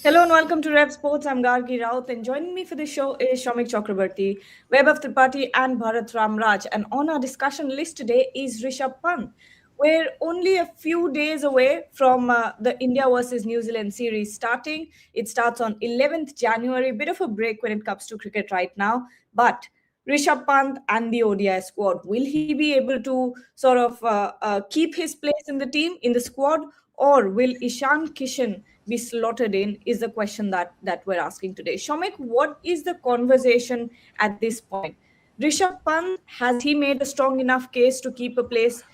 Hello and welcome to Rev Sports. I'm Gargi Raut, and joining me for the show is Shamik Chakrabarti, Vaibhav Tripathi, and Bharat Ramraj. And on our discussion list today is Rishabh Pant. We're only a few days away from the India versus New Zealand series starting. It starts on 11th January. Bit of a break when it comes to cricket right now, but Rishabh Pant and the ODI squad, will he be able to sort of keep his place in the team, in the squad, or will Ishan Kishan be slotted in? Is the question that we're asking today. Shomik, what is the conversation at this point? Rishabh Pant, has he made a strong enough case to keep a place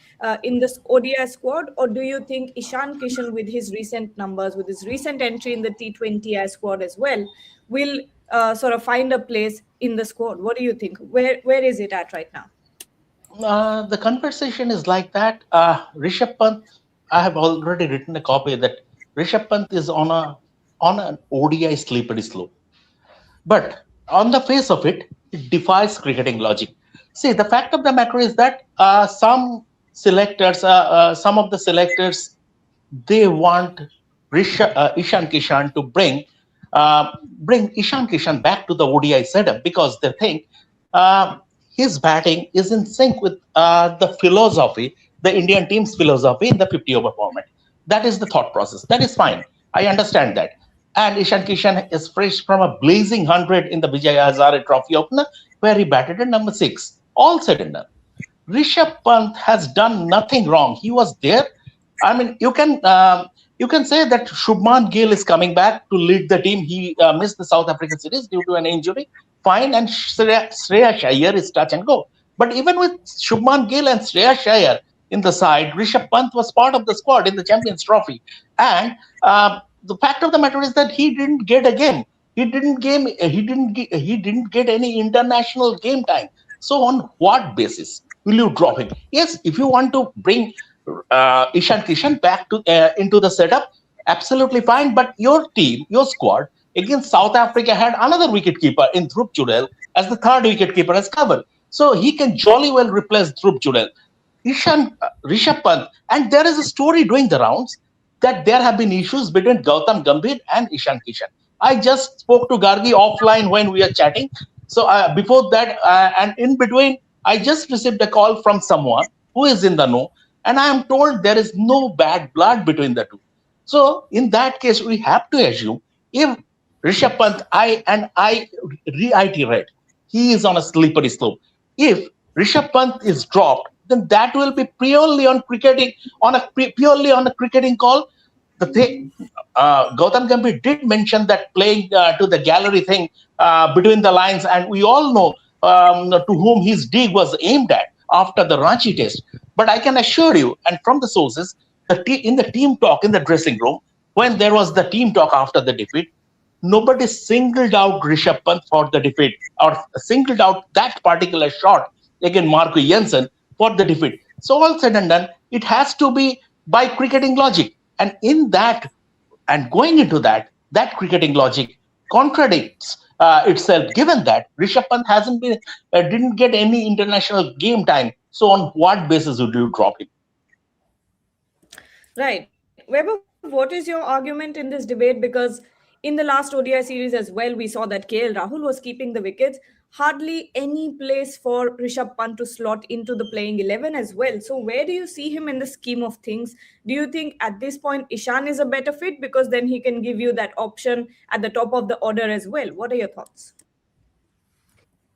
in this ODI squad, or do you think Ishan Kishan, with his recent numbers, with his recent entry in the T20I squad as well, will sort of find a place in the squad? What do you think? Where is it at right now? The conversation is like that. Rishabh Pant, I have already written a copy that Rishabh Pant is on an ODI slippery slope. But on the face of it, it defies cricketing logic. See, the fact of the matter is that some of the selectors, they want Ishan Kishan to bring Ishan Kishan back to the ODI setup because they think uh, his batting is in sync with the Indian team's philosophy in the 50 over format. That is the thought process. That is fine. I understand that. And Ishan Kishan is fresh from a blazing 100 in the Vijay Hazare Trophy opener, where he batted at number 6. All said and done. Rishabh Pant has done nothing wrong. He was there. I mean, you can say that Shubman Gill is coming back to lead the team. He missed the South African series due to an injury. Fine, and Shreya Shaiyer is touch and go. But even with Shubman Gill and Shreya Shaiyer in the side, Rishabh Pant was part of the squad in the Champions Trophy. And the fact of the matter is that he didn't get a game. He didn't get any international game time. So on what basis will you drop him? Yes, if you want to bring Ishan Kishan back to into the setup, absolutely fine. But your team, your squad against South Africa had another wicketkeeper in Dhruv Jurel as the third wicketkeeper as cover. So he can jolly well replace Dhruv Jurel. Rishabh Pant, and there is a story doing the rounds that there have been issues between Gautam Gambhir and Ishan Kishan. I just spoke to Gargi offline when we are chatting. So before that, and in between, I just received a call from someone who is in the know, and I am told there is no bad blood between the two. So in that case, we have to assume if Rishabh Pant, I reiterate, he is on a slippery slope. If Rishabh Pant is dropped, then that will be purely on a cricketing call. The thing, Gautam Gambhir did mention that playing to the gallery thing between the lines, and we all know to whom his dig was aimed at after the Ranchi test. But I can assure you, and from the sources, in the team talk in the dressing room, when there was the team talk after the defeat, nobody singled out Rishabh Pant for the defeat or singled out that particular shot against Marco Jensen for the defeat. So all said and done, it has to be by cricketing logic. And in that, and going into that, that cricketing logic contradicts itself, given that Rishabh Pant didn't get any international game time. So on what basis would you drop him? Right. Weber, what is your argument in this debate? Because in the last ODI series as well, we saw that KL Rahul was keeping the wickets. Hardly any place for Rishabh Pant to slot into the playing 11 as well. So, where do you see him in the scheme of things? Do you think at this point Ishan is a better fit because then he can give you that option at the top of the order as well? What are your thoughts?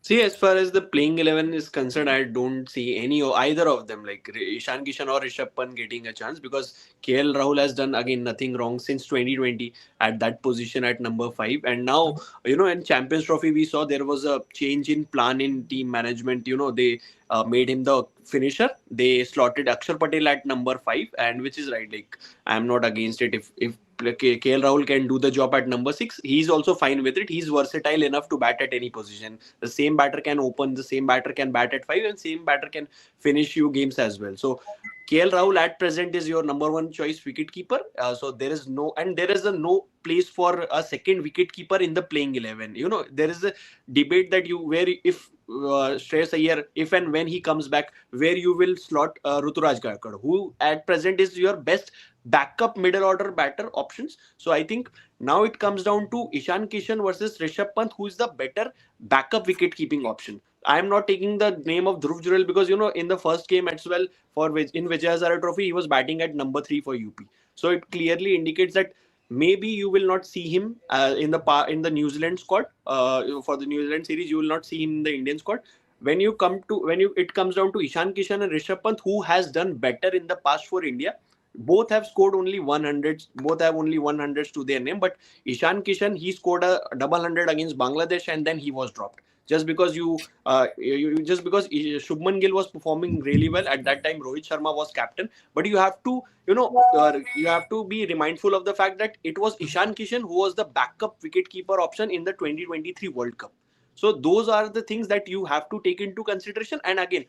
See, as far as the playing 11 is concerned, I don't see any or either of them, like Ishan Kishan or Rishabh Pant, getting a chance because KL Rahul has done again nothing wrong since 2020 at that position at number 5. And now, in Champions Trophy, we saw there was a change in plan in team management. They made him the finisher. They slotted Akshar Patel at number 5, and which is right. Like, I'm not against it. If KL Rahul can do the job at number 6, he's also fine with it. He's versatile enough to bat at any position. The same batter can open, the same batter can bat at 5, and same batter can finish you games as well. So KL Rahul at present is your number one choice wicket keeper. So there is no place for a second wicket keeper in the playing 11. There is a debate that where if Shreyas Iyer, if and when he comes back, where you will slot Ruturaj Gaikwad, who at present is your best backup middle order batter options. So I think now it comes down to Ishan Kishan versus Rishabh Pant, who is the better backup wicket keeping option. I am not taking the name of Dhruv Jurel because in the first game as well in Vijay Hazare Trophy he was batting at number 3 for UP. So it clearly indicates that maybe you will not see him in the New Zealand squad for the New Zealand series. You will not see him in the Indian squad. When you it comes down to Ishan Kishan and Rishabh Pant, who has done better in the past for India. Both have scored only 100s. Both have only 100s to their name. But Ishan Kishan, he scored a double hundred against Bangladesh and then he was dropped just because just because Shubman Gill was performing really well at that time. Rohit Sharma was captain, but you have to you have to be mindful of the fact that it was Ishan Kishan who was the backup wicketkeeper option in the 2023 World Cup. So those are the things that you have to take into consideration. And again,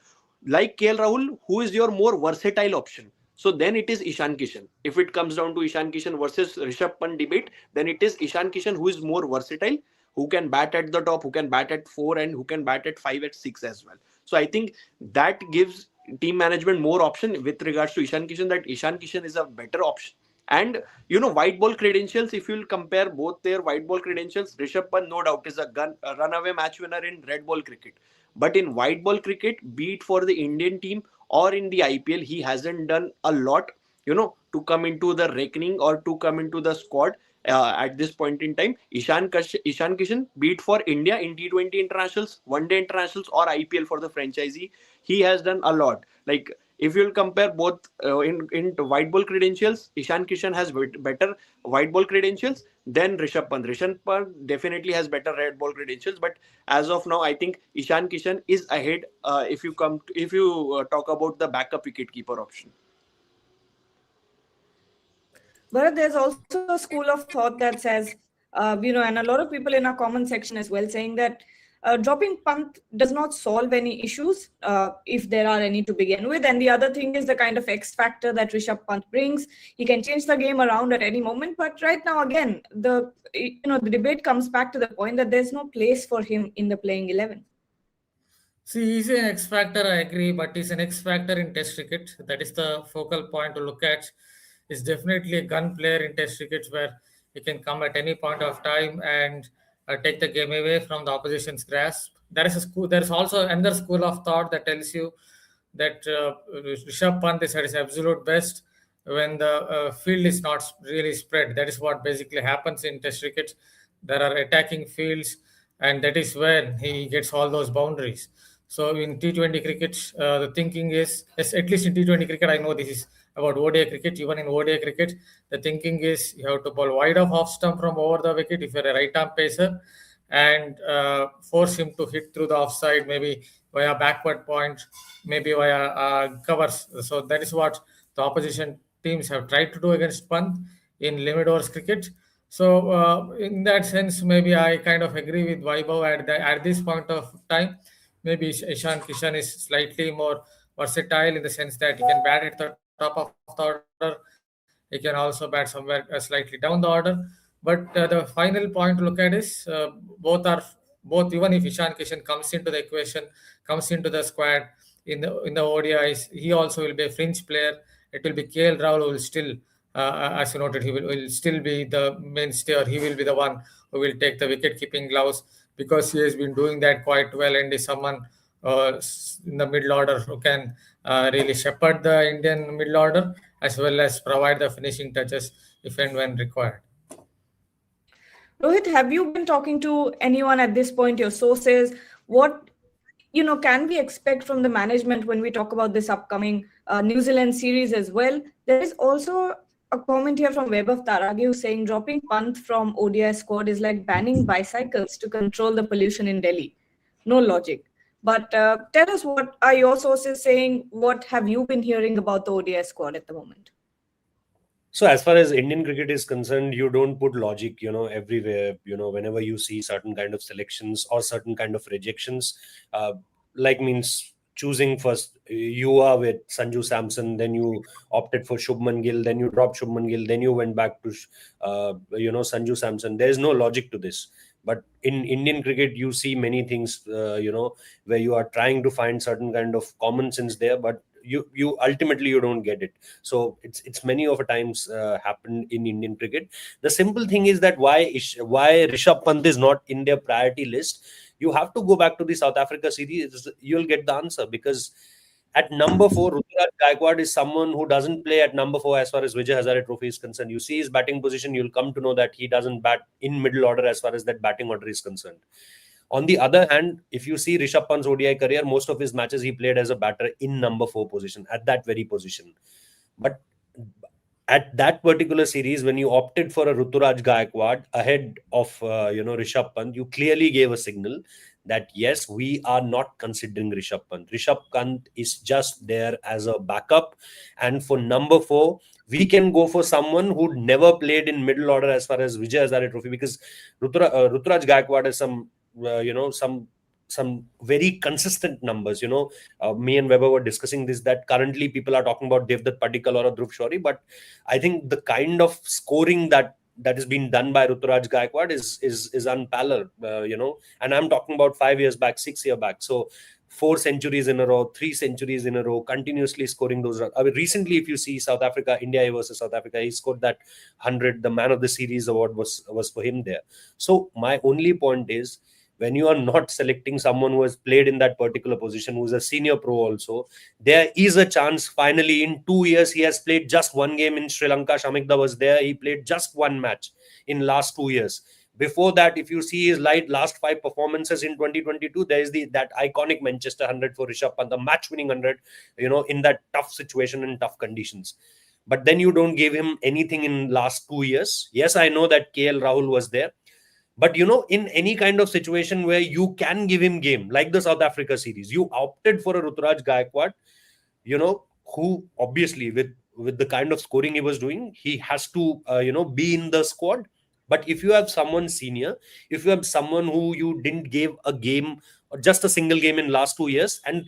like KL Rahul, who is your more versatile option? So then it is Ishan Kishan. If it comes down to Ishan Kishan versus Rishabh Pant debate, then it is Ishan Kishan who is more versatile, who can bat at the top, who can bat at 4, and who can bat at 5, at 6 as well. So I think that gives team management more option with regards to Ishan Kishan, that Ishan Kishan is a better option. And white ball credentials, if you'll compare both their white ball credentials, Rishabh Pant no doubt is a runaway match winner in red ball cricket. But in white ball cricket, be it for the Indian team or in the IPL, he hasn't done a lot, to come into the reckoning or to come into the squad at this point in time. Ishan Kishan, be it for India in T20 internationals, one day internationals, or IPL for the franchisee, he has done a lot. Like, if you'll compare both in white ball credentials, Ishan Kishan has better white ball credentials than Rishabh Pant. Rishabh Pant definitely has better red ball credentials, but as of now, I think Ishan Kishan is ahead. If you talk about the backup wicket keeper option. But there's also a school of thought that says, and a lot of people in our comment section as well, saying that dropping Pant does not solve any issues if there are any to begin with. And the other thing is the kind of X factor that Rishabh Pant brings. He can change the game around at any moment. But right now, again, the debate comes back to the point that there's no place for him in the playing 11. See, he's an X factor, I agree, but he's an X factor in Test cricket. That is the focal point to look at. He's definitely a gun player in Test cricket where he can come at any point of time and take the game away from the opposition's grasp. There is also another school of thought that tells you that Rishabh Pant is at his absolute best when the field is not really spread. That is what basically happens in Test cricket. There are attacking fields, and that is when he gets all those boundaries. So in T20 cricket, the thinking is, yes, at least in T20 cricket, I know this is about ODI cricket. Even in ODI cricket, the thinking is you have to bowl wide off stump from over the wicket if you're a right-arm pacer, and force him to hit through the offside, maybe via backward point, maybe via covers. So that is what the opposition teams have tried to do against Pant in limit overs cricket. So in that sense, maybe I kind of agree with Vaibhav at this point of time. Maybe Ishan Kishan is slightly more versatile in the sense that he can bat at the top of the order. He can also bat somewhere slightly down the order. But the final point to look at is both. Even if Ishan Kishan comes into the equation, comes into the squad in the ODIs, he also will be a fringe player. It will be KL Rahul who will still, as you noted, he will still be the mainstay, or he will be the one who will take the wicket keeping gloves, because he has been doing that quite well and is someone in the middle order who can really shepherd the Indian middle order as well as provide the finishing touches if and when required. Rohit, have you been talking to anyone at this point, your sources? What can we expect from the management when we talk about this upcoming New Zealand series as well? There is also a comment here from Web of Taragi who's saying dropping Pant from ODI squad is like banning bicycles to control the pollution in Delhi. No logic. But tell us, what are your sources saying? What have you been hearing about the ODI squad at the moment? So as far as Indian cricket is concerned, you don't put logic, everywhere. Whenever you see certain kind of selections or certain kind of rejections, like means choosing first, you are with Sanju Samson, then you opted for Shubman Gill, then you dropped Shubman Gill, then you went back to, Sanju Samson. There is no logic to this. But in Indian cricket, you see many things, where you are trying to find certain kind of common sense there, but you ultimately you don't get it. So it's many of a times happened in Indian cricket. The simple thing is that why Rishabh Pant is not in their priority list. You have to go back to the South Africa series. You'll get the answer, because at number 4, Ruturaj Gaikwad is someone who doesn't play at number 4 as far as Vijay Hazare Trophy is concerned. You see his batting position, you'll come to know that he doesn't bat in middle order as far as that batting order is concerned. On the other hand, if you see Rishabh Pant's ODI career, most of his matches he played as a batter in number 4 position, at that very position. But at that particular series, when you opted for a Ruturaj Gaikwad ahead of Rishabh Pant, you clearly gave a signal that yes, we are not considering Rishabh Pant. Rishabh Pant is just there as a backup, and for number 4, we can go for someone who never played in middle order as far as Vijay Hazare Trophy, because Ruturaj Gaikwad has some very consistent numbers. Me and Weber were discussing this, that currently people are talking about Devdutt Padikkal or Dhruv Shawry, but I think the kind of scoring that has been done by Ruturaj Gaikwad is unparalleled, and I'm talking about 5 years back, 6 years back. So 4 centuries in a row, 3 centuries in a row, continuously scoring those runs. I mean, recently, if you see India versus South Africa, he scored that 100. The Man of the Series award was for him there. So my only point is, when you are not selecting someone who has played in that particular position, who is a senior pro also, there is a chance finally in 2 years he has played just one game in Sri Lanka. Shamikda was there. He played just one match in last 2 years. Before that, if you see his last 5 performances in 2022, there is that iconic Manchester 100 for Rishabh Pant, the match-winning 100, in that tough situation and tough conditions. But then you don't give him anything in last 2 years. Yes, I know that KL Rahul was there. But, in any kind of situation where you can give him game, like the South Africa series, you opted for a Ruturaj Gaikwad, who obviously with the kind of scoring he was doing, he has to, be in the squad. But if you have someone senior, if you have someone who you didn't give a game or just a single game in last 2 years, and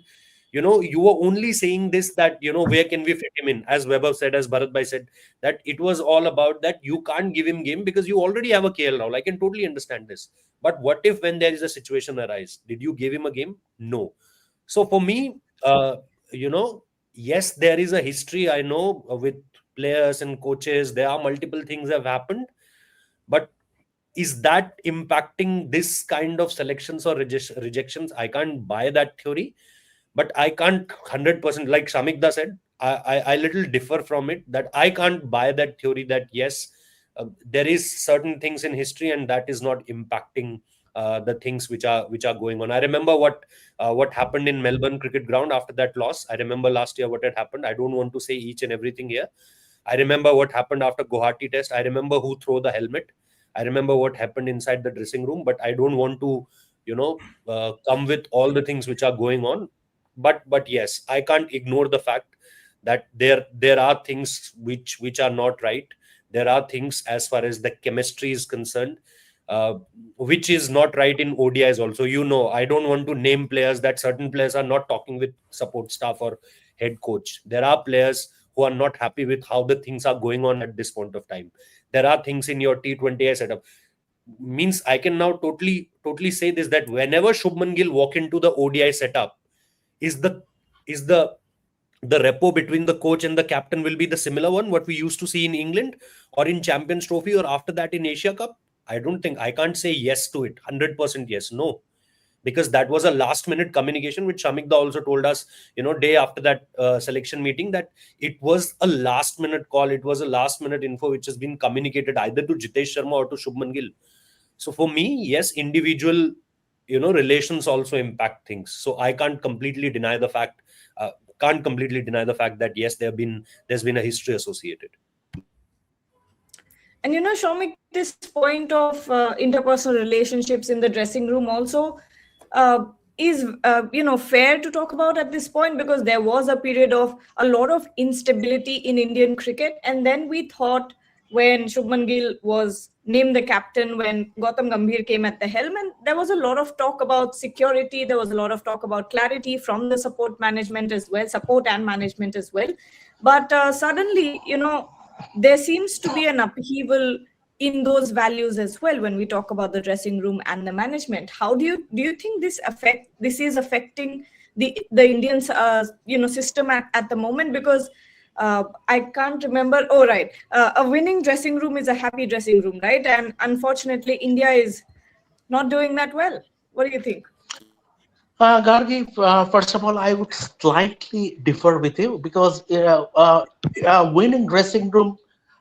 you were only saying this, that where can we fit him in, as Weber said, as Bharat Bhai said, that it was all about that you can't give him game because you already have a KL Rahul. I can totally understand this. But what if when there is a situation arise, did you give him a game? No. So for me, yes, there is a history, I know, with players and coaches. There are multiple things have happened. But is that impacting this kind of selections or rejections? I can't buy that theory. But I can't 100%, like Shamikda said, I little differ from it, that I can't buy that theory that yes, there is certain things in history and that is not impacting the things which are going on. I remember what happened in Melbourne Cricket Ground after that loss. I remember last year what had happened. I don't want to say each and everything here. I remember what happened after Guwahati Test. I remember who threw the helmet. I remember what happened inside the dressing room. But I don't want to, come with all the things which are going on. But yes, I can't ignore the fact that there are things which are not right. There are things as far as the chemistry is concerned, which is not right in ODIs also. I don't want to name players, that certain players are not talking with support staff or head coach. There are players who are not happy with how the things are going on at this point of time. There are things in your T20I setup. Means I can now totally say this, that whenever Shubman Gill walk into the ODI setup, is the repo between the coach and the captain will be the similar one what we used to see in England or in Champions Trophy or after that in Asia Cup? I don't think. I can't say yes to it 100% yes. No, because that was a last minute communication, which Shamikda also told us day after that selection meeting, that it was a last minute call. It was a last minute info which has been communicated either to Jitesh Sharma or to Shubman Gill. So for me, yes, individual relations also impact things. So I can't completely deny the fact that yes, there's been a history associated. And Shomik, this point of interpersonal relationships in the dressing room also is fair to talk about at this point, because there was a period of a lot of instability in Indian cricket, and then we thought when Shubman Gill was named the captain, when Gautam Gambhir came at the helm, and there was a lot of talk about security, there was a lot of talk about clarity from the support and management as well. But suddenly, there seems to be an upheaval in those values as well when we talk about the dressing room and the management. How do you think this is affecting the Indian system at the moment, because I can't remember. Oh, right. A winning dressing room is a happy dressing room, right? And unfortunately, India is not doing that well. What do you think? Gargi, first of all, I would slightly differ with you because winning dressing room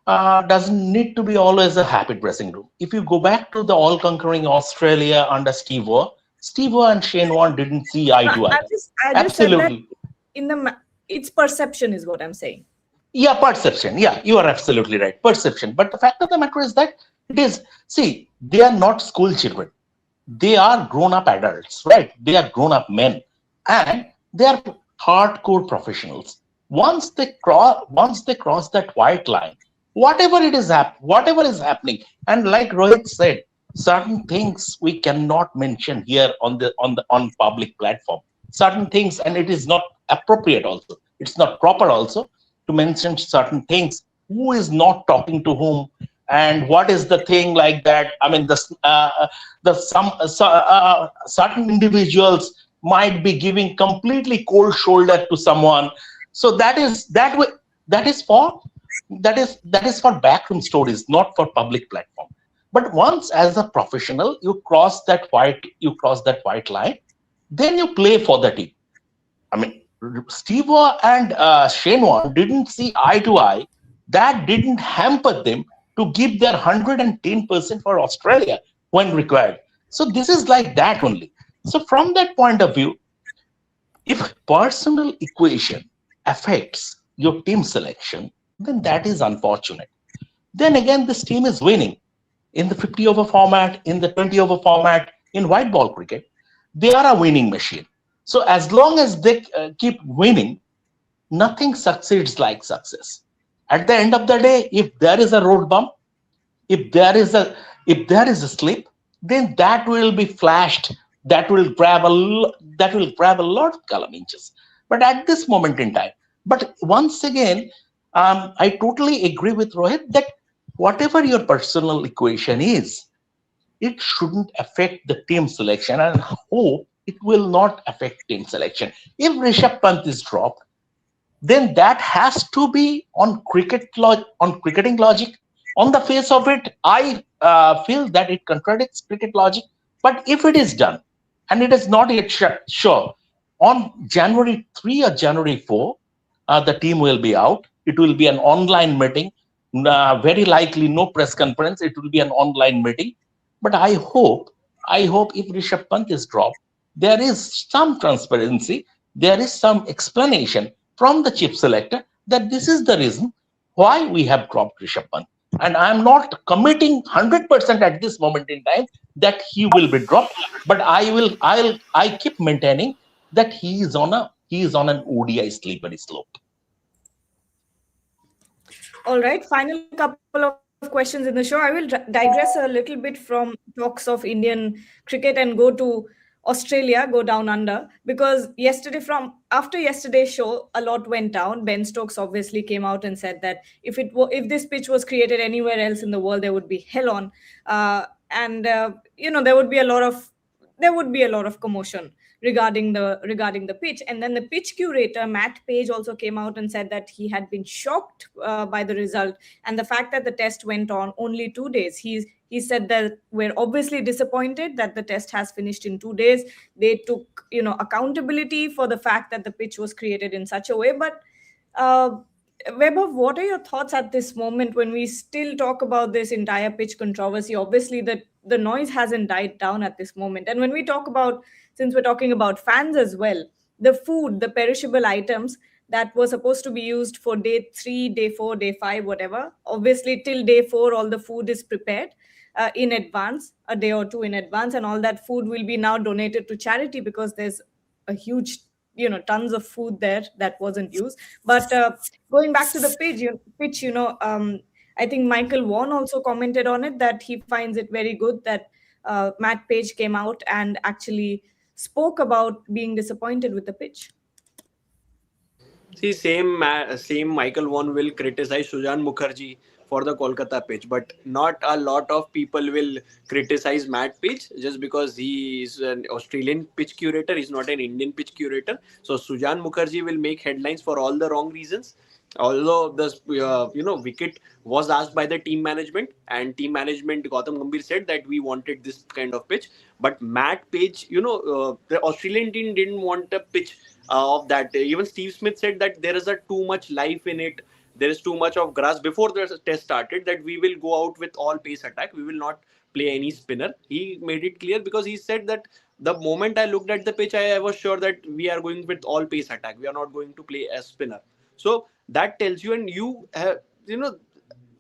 doesn't need to be always a happy dressing room. If you go back to the all-conquering Australia under Steve Waugh and Shane Warne didn't see eye to eye. I just said that Absolutely. It's perception is what I'm saying. Yeah, perception. Yeah, you are absolutely right. Perception. But the fact of the matter is that see, they are not school children. They are grown-up adults, right? They are grown-up men, and they are hardcore professionals. Once they cross that white line, whatever is happening, and like Rohit said, certain things we cannot mention here on public platform. Certain things, and it is not appropriate. Also, it's not proper. Also, to mention certain things. Who is not talking to whom, and what is the thing like that? I mean, certain individuals might be giving completely cold shoulder to someone. So that is for that is for backroom stories, not for public platform. But once as a professional you cross that white line, then you play for the team. I mean, Steve and Shane Warne didn't see eye to eye. That didn't hamper them to give their 110% for Australia when required. So this is like that only. So from that point of view, if personal equation affects your team selection, then that is unfortunate. Then again, this team is winning in the 50 over format, in the 20 over format, in white ball cricket. They are a winning machine. So as long as they keep winning, nothing succeeds like success. At the end of the day, if there is a road bump, if there is a slip, then that will be flashed. That will grab a lot of column inches. But at this moment in time, but once again, I totally agree with Rohit that whatever your personal equation is, it shouldn't affect the team selection, and hope it will not affect team selection. If Rishabh Pant is dropped, then that has to be on cricketing logic. On the face of it, I feel that it contradicts cricket logic. But if it is done, and it is not yet sure, on January 3 or January 4, the team will be out. It will be an online meeting. Very likely no press conference. It will be an online meeting. But I hope if Rishabh Pant is dropped, there is some transparency, there is some explanation from the chief selector that this is the reason why we have dropped Rishabh Pant. And I'm not committing 100% at this moment in time that he will be dropped, but I keep maintaining that he is on an ODI slippery slope. All right, final couple of questions in the show. I will digress a little bit from talks of Indian cricket and go to Australia, go down under, because after yesterday's show, a lot went down. Ben Stokes obviously came out and said that if this pitch was created anywhere else in the world, there would be hell on, and there would be a lot of commotion regarding the pitch. And then the pitch curator Matt Page also came out and said that he had been shocked by the result and the fact that the test went on only 2 days. He said that we're obviously disappointed that the test has finished in 2 days. They took accountability for the fact that the pitch was created in such a way. But Vaibhav, what are your thoughts at this moment when we still talk about this entire pitch controversy? Obviously, the noise hasn't died down at this moment. And when we talk about, since we're talking about fans as well, the food, the perishable items that were supposed to be used for day 3, day 4, day 5, whatever. Obviously, till day 4, all the food is prepared in advance, a day or two in advance, and all that food will be now donated to charity because there's a huge tons of food there that wasn't used. But going back to the pitch, I think Michael Vaughan also commented on it that he finds it very good that Matt Page came out and actually spoke about being disappointed with the pitch. See, same Michael Vaughan will criticize Sujan Mukherjee for the Kolkata pitch. But not a lot of people will criticize Matt Pitch just because he is an Australian pitch curator. He's not an Indian pitch curator. So Sujan Mukherjee will make headlines for all the wrong reasons. Although the wicket was asked by the team management, and team management Gautam Gambhir said that we wanted this kind of pitch, but Matt Page, the Australian team didn't want a pitch of that. Even Steve Smith said that there is a too much life in it. There is too much of grass before the test started, that we will go out with all pace attack. We will not play any spinner. He made it clear because he said that the moment I looked at the pitch, I was sure that we are going with all pace attack. We are not going to play a spinner. So that tells you, and you have,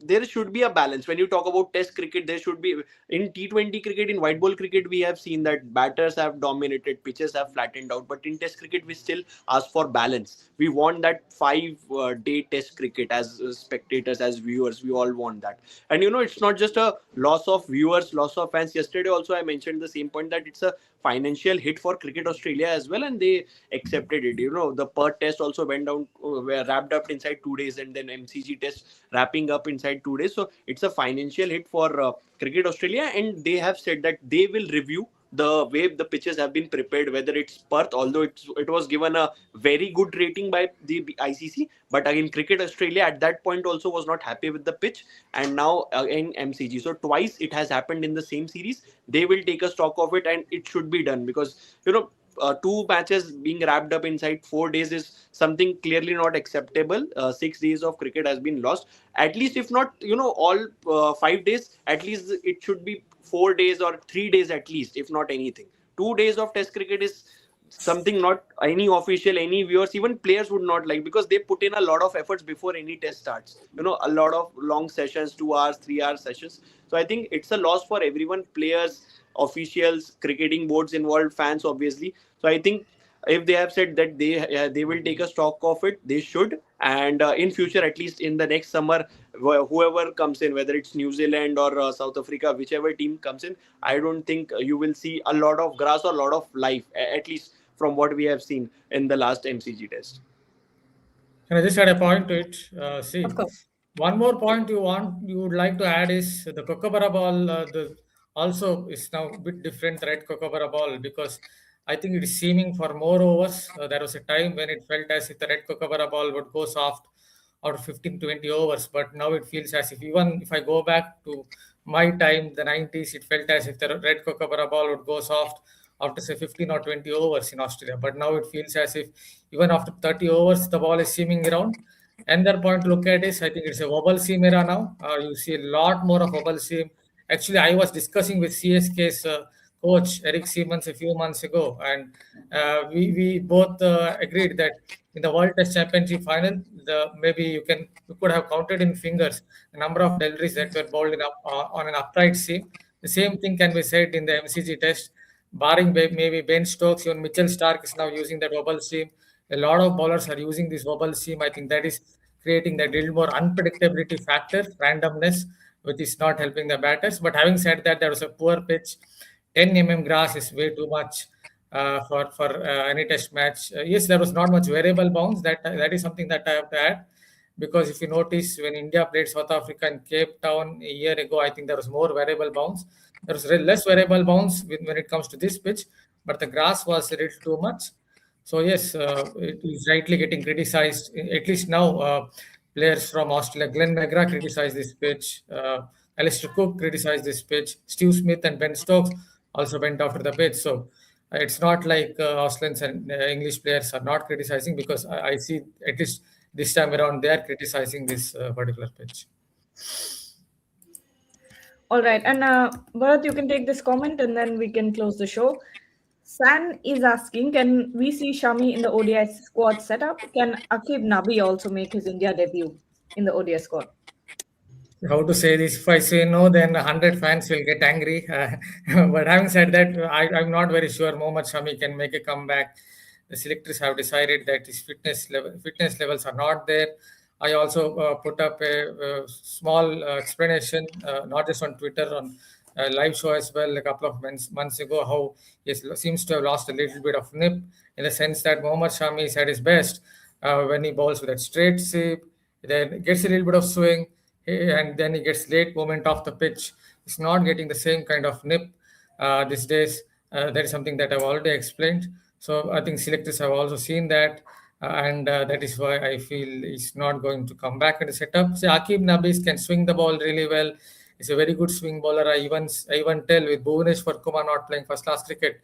there should be a balance. When you talk about test cricket, there should be, in T20 cricket, in white ball cricket, we have seen that batters have dominated, pitches have flattened out, but in test cricket we still ask for balance. We want that 5 day test cricket. As spectators, as viewers, we all want that. And it's not just a loss of viewers, loss of fans. Yesterday also I mentioned the same point, that it's a financial hit for Cricket Australia as well, and they accepted it. The Perth test also went down, were wrapped up inside 2 days, and then MCG test wrapping up inside 2 days. So it's a financial hit for Cricket Australia, and they have said that they will review the way the pitches have been prepared, whether it's Perth, although it was given a very good rating by the ICC, but again Cricket Australia at that point also was not happy with the pitch, and now in MCG. So twice it has happened in the same series. They will take a stock of it, and it should be done, because 2 matches being wrapped up inside 4 days is something clearly not acceptable. 6 days of cricket has been lost. At least, if not all 5 days, at least it should be 4 days or 3 days at least, if not anything. 2 days of test cricket is something not any official, any viewers, even players would not like, because they put in a lot of efforts before any test starts. A lot of long sessions, 2 hours, 3 hour sessions. So I think it's a loss for everyone: players, officials, cricketing boards involved, fans, obviously. So I think if they have said that they will take a stock of it, they should. And in future, at least in the next summer, whoever comes in, whether it's New Zealand or South Africa, whichever team comes in, I don't think you will see a lot of grass or a lot of life, at least from what we have seen in the last MCG test. Can I just add a point to it? See, Of course. one more point you would like to add is the Kookaburra ball. The also is now a bit different, red Kookaburra ball, because I think it is seeming for more overs. There was a time when it felt as if the red Kookaburra ball would go soft out of 15 20 overs, but now it feels as if, even if I go back to my time, the 90s, it felt as if the red Kookaburra ball would go soft after say 15 or 20 overs in Australia. But now it feels as if even after 30 overs, the ball is seaming around. Another point to look at is, I think it's a wobble seam era now. You see a lot more of wobble seam. Actually, I was discussing with CSK's coach Eric Siemens a few months ago, and we both agreed that in the World Test Championship final, maybe you could have counted in fingers the number of deliveries that were bowled on an upright seam. The same thing can be said in the MCG Test, barring maybe Ben Stokes. Even Mitchell Stark is now using that wobble seam. A lot of bowlers are using this wobble seam. I think that is creating that little more unpredictability factor, randomness, which is not helping the batters. But having said that, there was a poor pitch. 10 grass is way too much for any test match. Yes, there was not much variable bounce. That is something that I have to add, because if you notice, when India played South Africa in Cape Town a year ago, I think there was more variable bounce. There was less variable bounce when it comes to this pitch, but the grass was a little too much. So yes, it is rightly getting criticized. At least now, players from Australia, Glenn McGrath criticized this pitch. Alistair Cook criticized this pitch. Steve Smith and Ben Stokes also went after the pitch. So it's not like Australians and English players are not criticizing, because I see at least this time around they are criticizing this particular pitch. All right. And Bharat, you can take this comment and then we can close the show. San is asking, can we see Shami in the ODI squad setup? Can Akib Nabi also make his India debut in the ODI squad? How to say this? If I say no, then 100 fans will get angry. But having said that, I'm not very sure Mohammad Shami can make a comeback. The selectors have decided that his fitness levels are not there. I also put up a small explanation, not just on Twitter, on a live show as well, a couple of months ago, how he seems to have lost a little bit of nip, in the sense that Mohammad Shami is at his best when he bowls with that straight sweep, then gets a little bit of swing. and then he gets late movement off the pitch. He's not getting the same kind of nip these days. That is something that I've already explained. So I think selectors have also seen that, and that is why I feel he's not going to come back in the setup. So Akib Nabis can swing the ball really well. He's a very good swing bowler. I even tell with Bhuvaneshwar Kumar not playing first class cricket,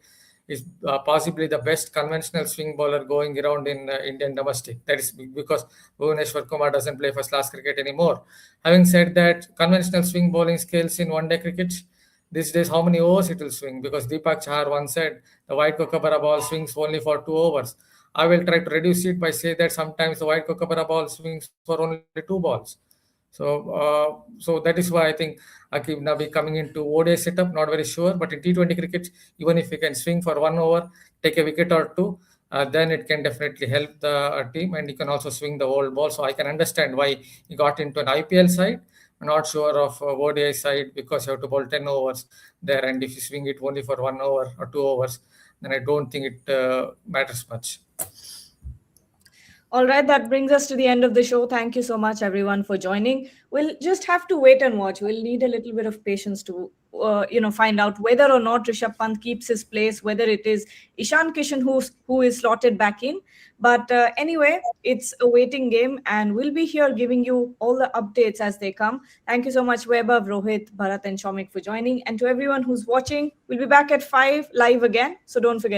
is possibly the best conventional swing bowler going around in Indian domestic. That is because Bhuvaneshwar Kumar doesn't play first class cricket anymore. Having said that, conventional swing bowling skills in one day cricket these days, how many overs it will swing? Because Deepak Chahar once said the white kookaburra ball swings only for 2 overs. I will try to reduce it by saying that sometimes the white kookaburra ball swings for only 2 balls. So that is why I think Akib Nabi coming into ODI setup, not very sure. But in T20 cricket, even if he can swing for 1 over, take a wicket or two, then it can definitely help the team, and he can also swing the old ball. So I can understand why he got into an IPL side. I'm not sure of ODI side because you have to bowl 10 overs there, and if you swing it only for 1 over or 2 overs, then I don't think it matters much. All right, that brings us to the end of the show. Thank you so much, everyone, for joining. We'll just have to wait and watch. We'll need a little bit of patience to, find out whether or not Rishabh Pant keeps his place, whether it is Ishan Kishan who is slotted back in. But anyway, it's a waiting game, and we'll be here giving you all the updates as they come. Thank you so much, Vaibhav, Rohit, Bharat, and Shomik for joining. And to everyone who's watching, we'll be back at 5 live again. So don't forget